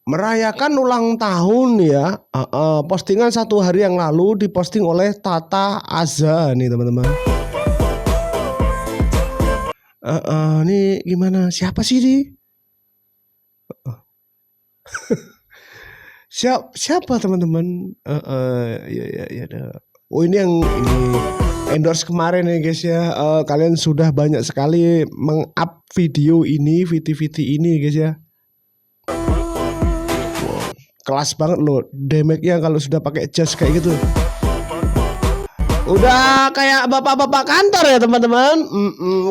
merayakan ulang tahun ya. Postingan 1 hari yang lalu diposting oleh Tata Azza nih teman-teman. Nih gimana? Siapa sih ini? Siapa teman-teman? Ya. Oh ini yang ini endorse kemarin ya guys ya. Kalian sudah banyak sekali meng-up video ini, VT ini guys ya. Wow, kelas banget loh, damage-nya kalau sudah pakai jas kayak gitu. Udah kayak bapak-bapak kantor ya teman-teman.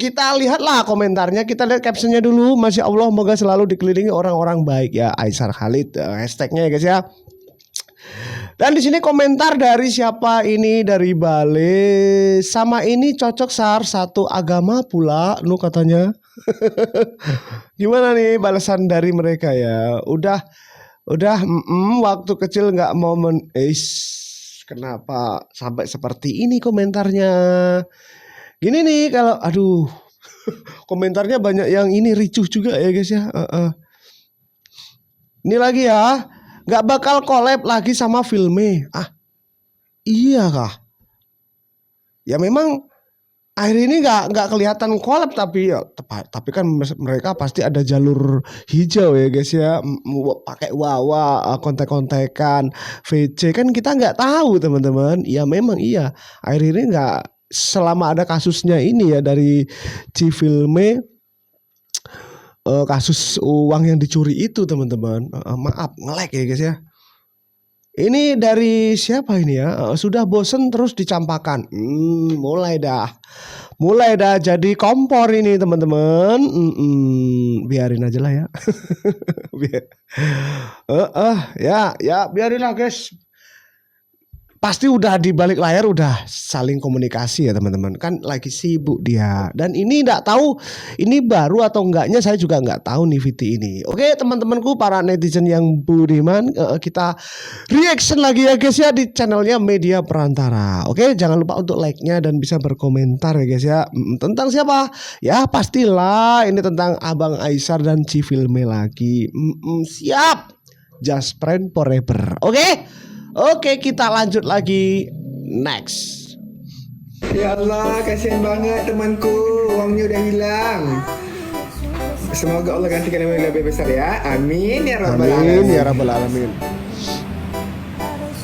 Kita lihatlah komentarnya, kita lihat captionnya dulu. Masya Allah, semoga selalu dikelilingi orang-orang baik ya. Aisar Khalid hashtagnya ya guys ya. Dan di sini komentar dari siapa ini, dari Bale. Sama ini cocok Sar, satu agama pula, nu katanya. Gimana nih balasan dari mereka ya? Udah, waktu kecil nggak mau kenapa sampai seperti ini komentarnya? Gini nih kalau, aduh, komentarnya banyak yang ini ricuh juga ya guys ya. Ini lagi ya. Gak bakal collab lagi sama filmnya. Iya kah? Ya memang akhir ini gak kelihatan collab, tapi kan mereka pasti ada jalur hijau ya guys ya. Pakai Wawa, kontek-kontekan, VC kan kita nggak tahu teman-teman. Ya memang iya. Akhir ini nggak, selama ada kasusnya ini ya dari Cifilme. Kasus uang yang dicuri itu teman-teman, maaf nge-lag ya guys ya. Ini dari siapa ini ya? Sudah bosen terus dicampakan. Mulai dah jadi kompor ini teman-teman. Biarin aja lah ya. Ya biarin lah guys. Pasti udah di balik layar udah saling komunikasi ya teman-teman. Kan lagi sibuk dia. Dan ini enggak tahu ini baru atau enggaknya, saya juga enggak tahu nih VT ini. Oke teman-temanku para netizen yang budiman, kita reaction lagi ya guys ya di channelnya Media Perantara. Oke, jangan lupa untuk like-nya dan bisa berkomentar ya guys ya. Tentang siapa? Ya pastilah ini tentang Abang Aisar dan Cifilme lagi. Siap. Just friend forever. Oke, kita lanjut lagi. Next. Ya Allah, kasihan banget temanku, uangnya udah hilang. Semoga Allah gantikan yang lebih besar ya. Amin ya rabbal alamin. Amin ya rabbal alamin.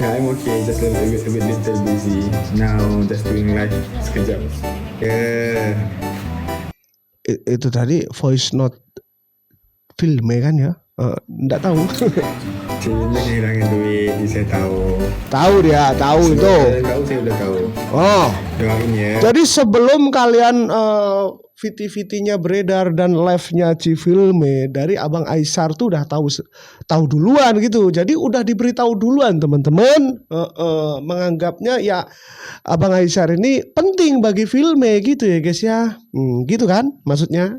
Yeah, I'm okay, just a little busy. Now just doing live sekejap. Itu tadi voice note filmnya kan ya? Nggak tahu. Cuma kehilangan duit, saya tahu. Tahu dia, tahu itu. Saya udah tahu. Oh. Doain ya. Jadi sebelum kalian VT-VT-nya beredar dan live-nya Cifilme dari Abang Aisar tuh udah tahu duluan gitu. Jadi udah diberitahu duluan teman-teman. Menganggapnya ya Abang Aisar ini penting bagi filmnya gitu ya guys ya. Gitu kan maksudnya.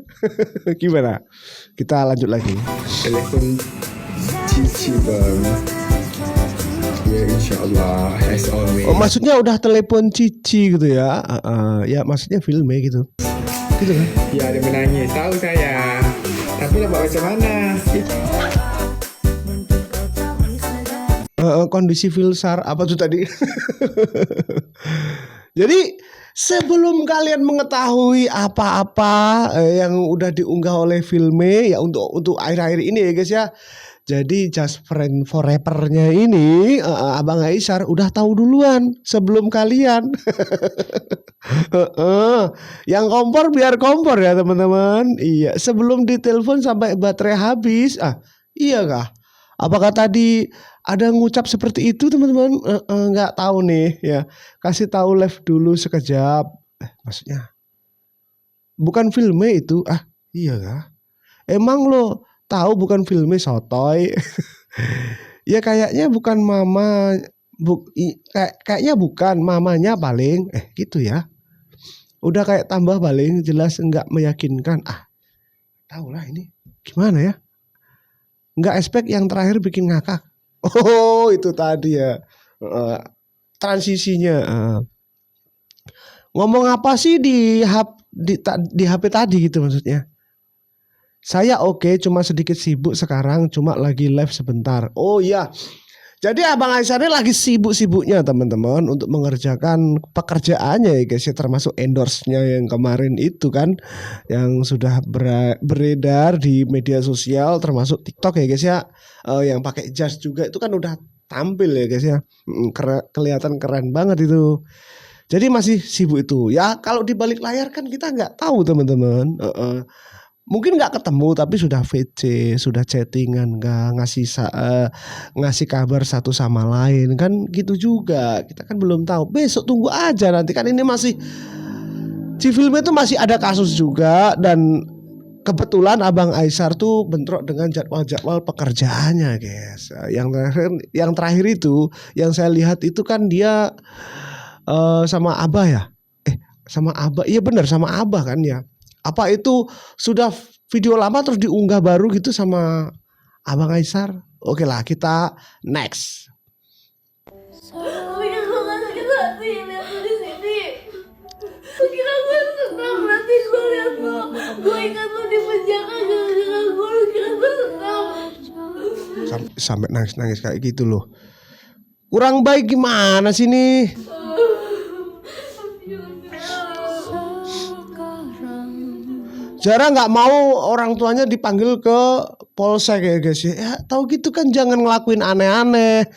Gimana? Kita lanjut lagi. Telepon Cici bang. Ya insyaallah as always. Oh maksudnya udah telepon Cici gitu ya. Ya maksudnya filmnya gitu. Gitu kan? Ya ada menangis, tahu saya. Tapi dapat macam mana? Kondisi Filsar apa tuh tadi? Jadi sebelum kalian mengetahui apa-apa yang udah diunggah oleh filmnya ya untuk akhir-akhir ini ya guys ya. Jadi just friend forever-nya ini Abang Aisar udah tahu duluan sebelum kalian. Yang kompor biar kompor ya teman-teman. Iya, sebelum ditelepon sampai baterai habis. Iya kah? Apakah tadi ada ngucap seperti itu teman-teman? Nggak tahu nih ya. Kasih tahu live dulu sekejap. Maksudnya bukan filmnya itu. Iya kah? Emang lo tahu bukan filmnya sotoy? Ya kayaknya bukan mama, kayaknya bukan mamanya paling, gitu ya. Udah kayak tambah paling jelas nggak meyakinkan. Tahu lah ini gimana ya? Nggak expect yang terakhir bikin ngakak. Oh itu tadi ya transisinya. Ngomong apa sih di HP tadi gitu maksudnya? Saya oke, cuma sedikit sibuk sekarang, cuma lagi live sebentar. Oh iya. Jadi Abang Aisar ini lagi sibuk-sibuknya teman-teman untuk mengerjakan pekerjaannya ya guys ya, termasuk endorse-nya yang kemarin itu kan yang sudah beredar di media sosial termasuk TikTok ya guys ya. Yang pakai jas juga itu kan udah tampil ya guys ya. Kelihatan keren banget itu. Jadi masih sibuk itu. Ya kalau di balik layar kan kita nggak tahu teman-teman. Mungkin nggak ketemu tapi sudah VC, sudah chattingan, nggak ngasih kabar satu sama lain kan gitu juga. Kita kan belum tahu. Besok tunggu aja nanti kan ini masih Civil itu masih ada kasus juga dan kebetulan Abang Aisar tuh bentrok dengan jadwal-jadwal pekerjaannya guys. Yang terakhir itu yang saya lihat itu kan dia sama Abah ya. Sama Abah. Iya benar sama Abah kan ya. Apa itu sudah video lama terus diunggah baru gitu sama Abang Aisar? Oke lah kita next. Bikin gue gak sakit hati lihat lu di sini. Kira gue senang nanti gue lihat lu. Gue ingat lu di penjara gara-gara gue. Lu kira gue senang. Sampai nangis kayak gitu loh. Kurang baik gimana sih nih? Zara nggak mau orang tuanya dipanggil ke polsek ya guys ya. Ya tahu gitu kan jangan ngelakuin aneh-aneh.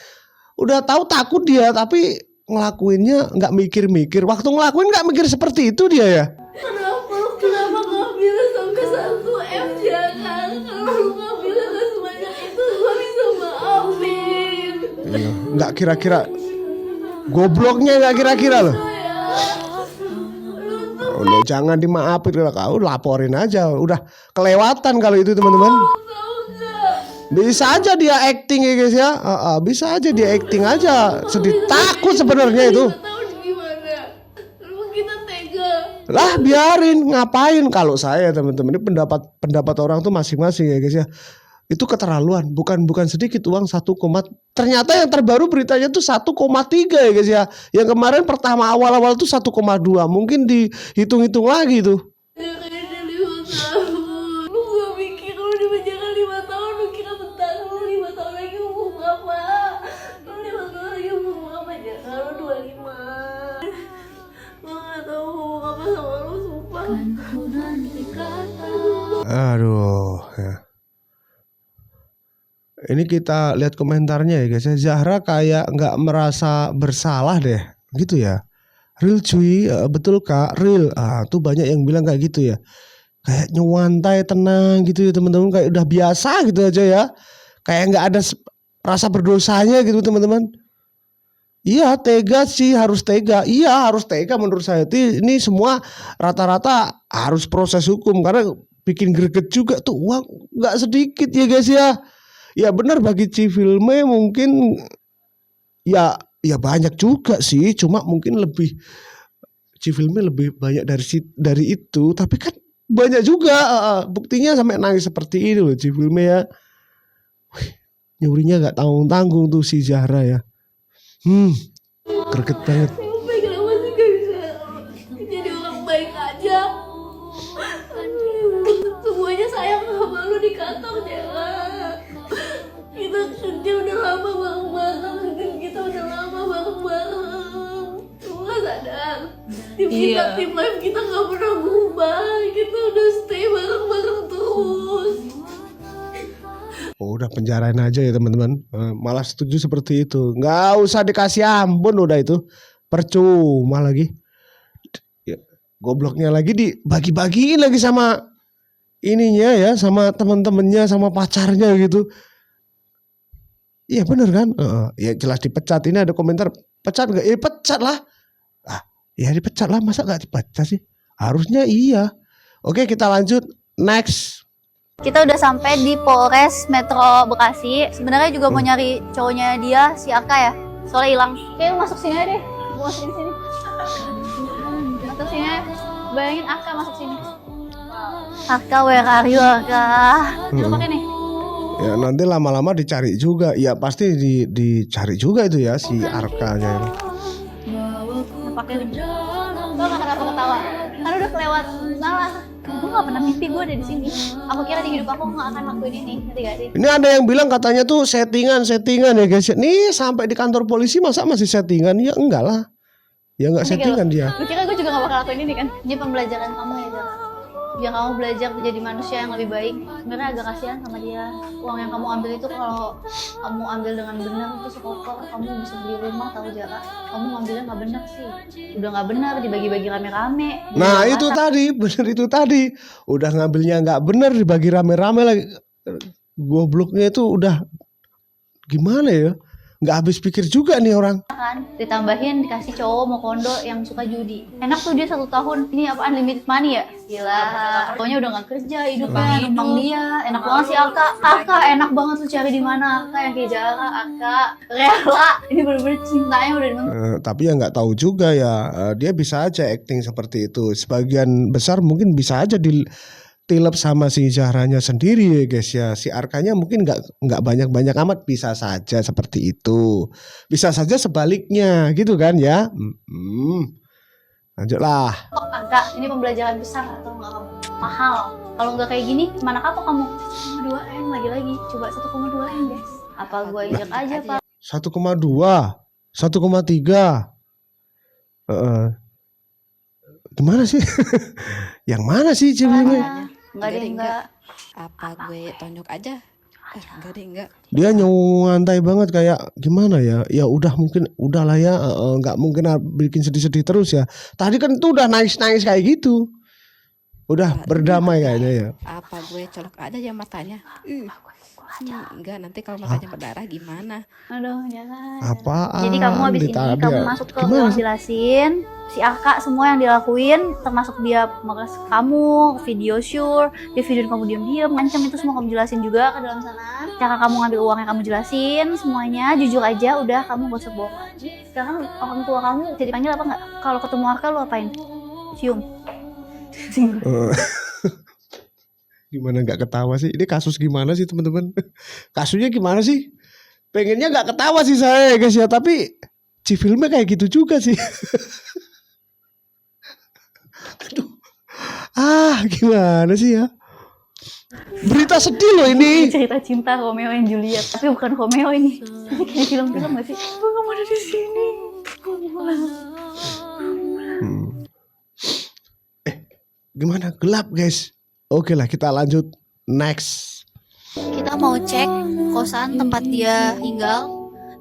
Udah tahu takut dia tapi ngelakuinnya nggak mikir-mikir. Waktu ngelakuin nggak mikir seperti itu dia ya. Kenapa gak bilang sampai 1 M jangan. Kalau lu gak bilang gak sebanyak itu gue bisa maafin. Iya, nggak kira-kira gobloknya nggak kira-kira loh. Udah jangan dimaafin kalau kau laporin aja. Udah kelewatan kalau itu teman-teman. Bisa aja dia acting ya guys ya. Bisa aja dia acting aja. Sedih takut sebenarnya itu. Lah biarin ngapain kalau saya teman-teman ini pendapat orang tuh masing-masing ya guys ya. Itu keterlaluan, bukan sedikit uang 1, ternyata yang terbaru beritanya tuh 1,3 ya guys ya. Yang kemarin pertama awal-awal tuh 1,2. Mungkin dihitung-hitung lagi tuh. Ya kayaknya 5 tahun. Lu gak mikir lu di penjara 5 tahun. Lu kira bentar lu 5 tahun lagi umur berapa? Lu 5 tahun lagi umur berapa? Jangan lu 25. Lu gak tau umur apa sama lu sumpah. Aduh ya. Ini kita lihat komentarnya ya guys ya. Zahra kayak nggak merasa bersalah deh gitu ya. Real cuy, betul kak, real. Tuh banyak yang bilang kayak gitu ya. Kayak nyewantai tenang gitu ya teman-teman. Kayak udah biasa gitu aja ya. Kayak nggak ada rasa berdosanya gitu teman-teman. Iya tega sih, harus tega. Iya harus tega menurut saya. Ini semua rata-rata harus proses hukum. Karena bikin greget juga tuh uang nggak sedikit ya guys ya. Ya benar bagi Civil.me mungkin ya banyak juga sih, cuma mungkin lebih Civil.me lebih banyak dari itu, tapi kan banyak juga buktinya sampai nangis seperti ini loh Civil.me ya. Wih, nyurinya nggak tanggung-tanggung tuh si Zahra ya. Greget banget. Kenapa sih gak bisa jadi orang baik aja? Semuanya sayang sama lu di kantor jangan. Kita kerja udah lama bareng-bareng. Kita udah lama bareng-bareng. Lu gak sadar? Tim live kita gak pernah berubah. Kita udah stay bareng-bareng terus. Oh, udah penjarain aja ya teman-teman. Malah setuju seperti itu. Nggak usah dikasih ampun udah itu. Percuma lagi. Ya, gobloknya lagi dibagi-bagiin lagi sama ininya ya, sama teman-temannya, sama pacarnya gitu. Iya bener kan? Ya jelas dipecat. Ini ada komentar pecat nggak? Ya pecat lah. Ya dipecat lah. Masa nggak dipecat sih? Harusnya iya. Oke kita lanjut next. Kita udah sampai di Polres Metro Bekasi. Sebenarnya juga mau nyari cowoknya dia, si Arka ya. Soalnya hilang. Kayak masuk sini aja deh. Gue masukin sini. Masuk sini aja. Bayangin Arka masuk sini. Arka, where are you Arka? Coba pakai nih. Ya nanti lama-lama dicari juga. Ya pasti dicari juga itu ya si Arkanya. Pakai nih. Lo gak kenapa ketawa? Kan udah kelewat salah. Gue gak nggak pernah mimpi gue ada di sini. Aku kira di hidup aku nggak akan lakuin ini, ngerti gak sih? Ini ada yang bilang katanya tuh settingan ya guys. Nih sampai di kantor polisi masa masih settingan? Ya enggak lah. Ya enggak settingan dia. Gue kira gue juga gak bakal lakuin ini kan. Ini pembelajaran kamu ya Zara. Biar kamu belajar menjadi manusia yang lebih baik. Sebenarnya agak kasihan sama dia. Uang yang kamu ambil itu kalau kamu ambil dengan benar itu sekotor, kamu bisa beli rumah tahu Zara. Kamu ngambilnya nggak benar sih. Udah nggak benar dibagi-bagi rame-rame. Nah itu tadi, bener itu tadi. Udah ngambilnya nggak bener dibagi rame-rame lagi. Gobloknya itu udah gimana ya? Nggak habis pikir juga nih orang. Kan ditambahin dikasih cowok mau kondo yang suka judi. Enak tuh dia 1 tahun. Ini apa unlimited money ya? Gila. Pokoknya udah nggak kerja hidupnya, numpang dia. Enak banget sih Aka enak banget tuh cari di mana. Aka yang kayak Zara, Aka rela. Ini bener-bener cintanya udah Tapi ya nggak tahu juga ya. Dia bisa aja acting seperti itu. Sebagian besar mungkin bisa aja tilep sama si Zahranya sendiri ya guys ya. Si Arkanya mungkin nggak banyak amat, bisa saja seperti itu. Bisa saja sebaliknya gitu kan ya. Lanjutlah. Aka, ini pembelajaran besar atau nggak kamu? Mahal. Kalau nggak kayak gini, mana kapok kamu? 1,2 M lagi. Coba 1,2 M guys. Apa gua injek aja Pak? 1,2, 1,3. Gimana sih? Yang mana sih ceweknya? Enggak. Apa gue tonjok aja? Enggak. Dia nyantai banget kayak gimana ya? Ya udah mungkin udahlah ya, nggak mungkin bikin sedih-sedih terus ya. Tadi kan tuh udah nangis-nangis kayak gitu. Udah berdamai kayaknya ya. Apa gue colok aja ya matanya? Enggak, nanti kalau matanya berdarah gimana? Aduh, jangan. Apaan? Jadi kamu habis ini kamu masuk ke ruang jelasin si Aka semua yang dilakuin, termasuk dia meres kamu, video shoot, dia videoin kamu diam-diam, ngancam itu semua kamu jelasin juga ke dalam sana. Cara kamu ngambil uangnya kamu jelasin semuanya, jujur aja, udah kamu gak usah bohong lagi. Sekarang orang tua kamu jadi panggil apa nggak? Kalau ketemu Aka lu apain? Cium. Gimana nggak ketawa sih? Ini kasus gimana sih teman-teman? Kasusnya gimana sih? Pengennya nggak ketawa sih saya guys ya, tapi si filmnya kayak gitu juga sih. Aduh, gimana sih ya? Berita sedih loh ini. Cerita cinta Romeo and Juliet, tapi bukan Romeo ini. Ini kayak film-film nggak sih? Kamu ada di sini. Gimana? Gelap guys. Oke lah, kita lanjut next. Kita mau cek kosan tempat dia tinggal.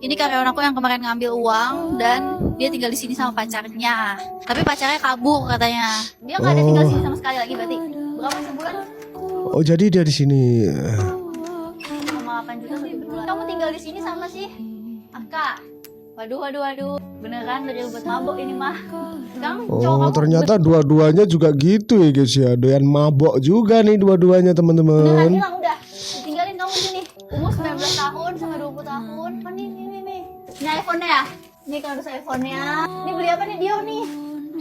Ini karyawan aku yang kemarin ngambil uang dan dia tinggal di sini sama pacarnya. Tapi pacarnya kabur katanya. Dia nggak ada tinggal di sini sama sekali lagi berarti. Berapa sebulan? Oh jadi dia di sini. Sama 8 juta per bulan. Kamu tinggal di sini sama sih? Aka. Waduh. Beneran dari buat mabok ini mah. Oh ternyata dua-duanya juga gitu ya guys ya. Doyan mabok juga nih dua-duanya teman-teman. Beneran hilang udah. Ditinggalin kamu di sini. Umur 19 tahun sama 20 tahun. Oh nih. Ini iPhone-nya ya? Ini kardus iPhone-nya. Ini beli apa nih? Dior nih.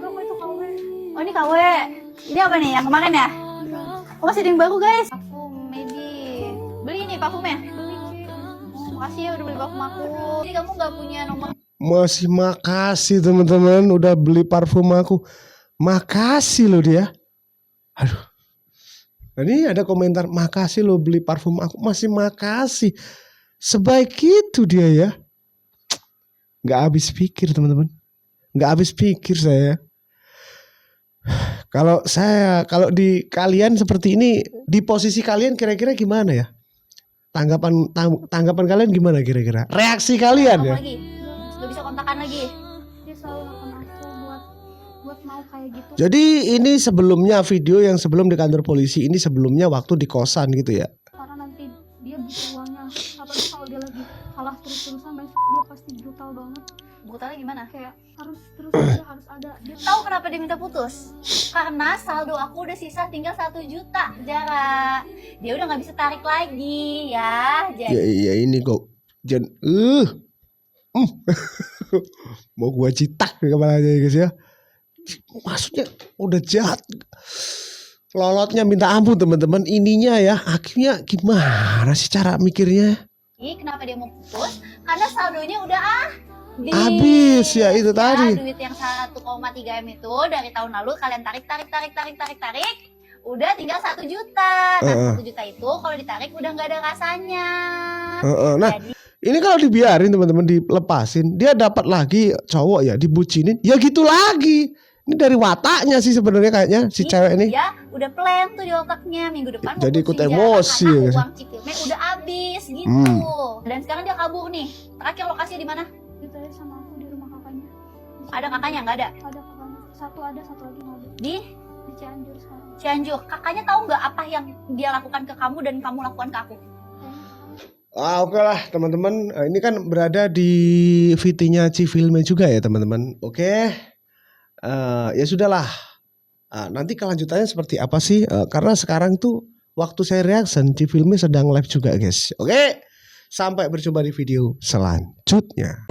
Berapa itu KW? Oh ini KW. Ini apa nih? Yang kemarin ya? Oh masih ada yang baru guys. Parfum Medi. Beli nih parfumnya. Makasih ya udah beli parfum aku. Jadi kamu gak punya nomor. Masih makasih teman-teman udah beli parfum aku. Makasih loh dia. Aduh. Ini ada komentar, makasih lo beli parfum aku. Masih makasih. Sebaik itu dia ya. Gak habis pikir teman-teman. Gak habis pikir saya. Kalau di kalian seperti ini, di posisi kalian kira-kira gimana ya? Tanggapan kalian gimana kira-kira? Reaksi kalian ya? Lagi. Gak bisa kontakan lagi. Dia selalu nelfon aku buat mau kayak gitu. Jadi ini sebelumnya video yang sebelum di kantor polisi, ini sebelumnya waktu di kosan gitu ya? Karena nanti dia butuh uangnya. Apalagi kalau dia lagi kalah terus-terusan, dia pasti brutal banget. Brutalnya gimana? Kayak harus terus aja, harus ada. Dia Tahu kenapa dia minta putus? Karena saldo aku udah sisa tinggal 1 juta, Zara. Dia udah nggak bisa tarik lagi ya. Jadi Ya ini kok mau gua citak ke kepalanya ya guys ya. Maksudnya udah jahat. Lolotnya minta ampun teman-teman. Ininya ya akhirnya gimana sih cara mikirnya? kenapa dia mau putus? Karena saldonya udah Habis ya itu tadi. Duit yang 1,3 M itu dari tahun lalu kalian tarik. udah tinggal 1 juta. Nah 1 juta itu kalau ditarik udah nggak ada rasanya. Nah Jadi ini kalau dibiarin teman-teman, dilepasin, dia dapat lagi cowok ya, dibucinin, ya gitu lagi. Ini dari wataknya sih sebenarnya kayaknya si cewek ini. dia udah plan tuh di otaknya minggu depan mau Jadi ikut kucing emosi jalan ya. karena uang cicilnya udah habis gitu. Dan sekarang dia kabur nih. Terakhir lokasinya di mana? Ditanya sama aku di rumah kakaknya. Ada kakaknya nggak ada? Ada kakaknya. Satu ada, satu lagi nggak ada. Di Di Cianjur sekarang. Cianjur. Kakaknya tahu nggak apa yang dia lakukan ke kamu dan kamu lakukan ke aku? Oke lah teman-teman, ini kan berada di VT-nya Cifilme juga ya teman-teman. Oke, ya sudahlah. Nanti kelanjutannya seperti apa sih? Karena sekarang tuh waktu saya reaction Cifilme sedang live juga guys. Oke, sampai berjumpa di video selanjutnya.